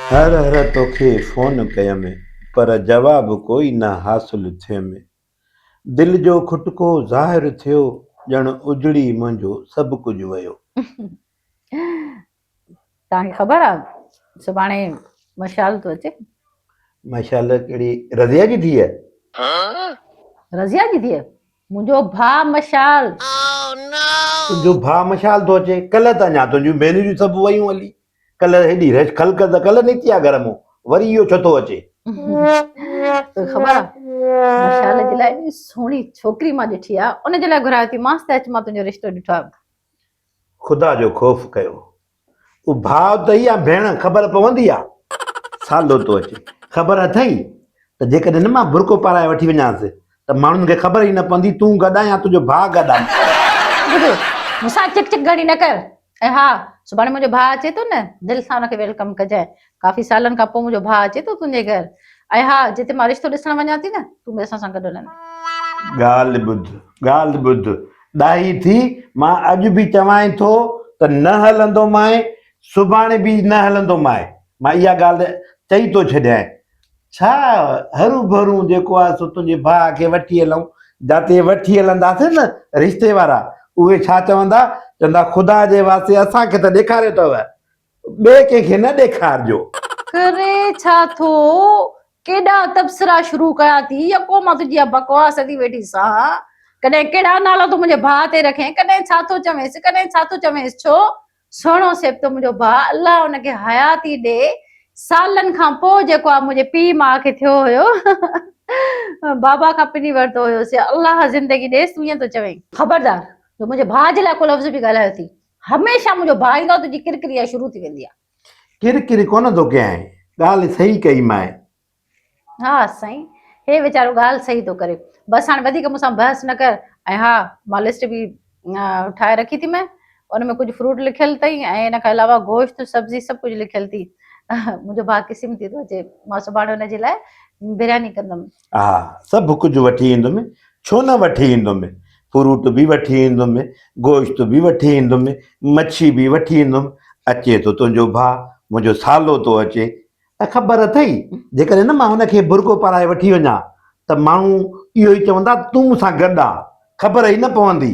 हर हर तोखे फ़ोन कयमि पर जवाब कोई न हासिलु थियमि। दिलि जो खुटको ज़ाहिरु थियो, ॼण उजड़ी मुंहिंजो सभु कुझु वियो। तव्हांखे ख़बर आहे सुभाणे मशाल थो अचे। मशाल कहिड़ी रज़िया जी धीअ? रज़िया जी धीअ? मुंहिंजो भाउ मशाल। तुंहिंजो भाउ मशाल थो अचे? कल्ह त अञा तुंहिंजूं भेनरियूं सभु वयूं हली। कल्ह हेॾी रश ख़ल्क त कल्ह निकिती आहे घर मां, वरी इहो छो थो अचे? तोखे ख़बर आहे मशाल जे लाइ एॾी सुहिणी छोकिरी मां ॾिठी आहे, उनजे लाइ घुरायो थी मांसि त अच मां तुंहिंजो रिश्तो ॾिठो आहे। ख़ुदा जो ख़ौफ़ कयो। उहो भाउ त ई आहे, भेण ख़बर पवंदी आहे। सालो थो अचे, ख़बर अथई त जेकॾहिं न मां बुरको पाराए वठी वञांसि त माण्हुनि खे ख़बर ई न पवंदी तूं गॾा या तुंहिंजो भाउ गॾा। मूंसां चिक चिक घणी न कर। ऐं हा, सुभाणे मुंहिंजो भाउ अचे थो न, दिलि सां हुनखे वेलकम कजांइ। काफ़ी सालनि खां पोइ मुंहिंजो भाउ अचे थो तुंहिंजे घर। ऐं हा, जिते मां रिश्तो ॾिसण वञा थी न, तूं बि असां सां गॾु हलंदी। ॻाल्हि ॿुध ॾाही थी। मां अॼु बि चवां थो त न हलंदो माए, सुभाणे बि न हलंदो माए। मां इहा ॻाल्हि चई थो छॾियां। छा हरू भरू जेको आहे सो तुंहिंजे भाउ खे वठी हलूं। जिते वठी हलंदासीं न रिश्ते वारा, उहे छा चवंदा? चवंदा ख़ुदा जे वास्ते असांखे त ॾेखारियो अथव, ॿिए कंहिंखे न ॾेखारिजो। करे छा थो? केॾा तबसरा शुरू कया थी, या को मां तुंहिंजी बकवास थी वेठी सां। कॾहिं कहिड़ा नाला तूं मुंहिंजे भाउ ते रखे, कॾहिं छा थो चवेसि, कॾहिं छा थो चवेसि। छो सुहिणो सेब तो मुंहिंजो भाउ, अलाह हुनखे हयाती ॾे। सालनि खां पोइ जेको आहे मुंहिंजे पीउ माउ खे थियो हुयो, बाबा खां पिनी वरितो हुयोसीं। अलाह ज़िंदगी ॾेसि, तूं ईअं थो चवें। ख़बरदार जो मुंहिंजे भाउ जे लाइ को लफ़्ज़ बि ॻाल्हायो थी, हमेशह मुंहिंजो भाउ ईंदो तुंहिंजी किरकिरी शुरू थी वेंदी आहे। किरकिरी कोन थो कयां, ॻाल्हि सही कई माए। हा साईं, हे वीचारो ॻाल्हि सही थो करे। बसि हाणे वधीक मूंसां बहस न कर। ऐं हा, मां लिस्ट बि ठाहे रखी थी मैं, उनमें कुझु फ्रूट लिखियल अथई ऐं इन खां अलावा गोश्त सब्जी सभु कुझु लिखियल थी। मुंहिंजो भाउ क़िस्म थी थो अचे, मां सुभाणे हुनजे लाइ बिरयानी कंदमि। हा, सभु कुझु वठी ईंदुमि, छो न वठी ईंदुमि। फ्रूट बि वठी ईंदुमि, गोश्त बि वठी ईंदुमि, मच्छी बि वठी ईंदुमि। अचे थो तुंहिंजो भाउ, मुंहिंजो सालो थो अचे। ऐं ख़बर अथई जेकॾहिं न मां हुनखे बुरको पाराए वठी वञा त माण्हू इहो ई चवंदा तूं मूंसां गॾु आहे, ख़बर ई न पवंदी।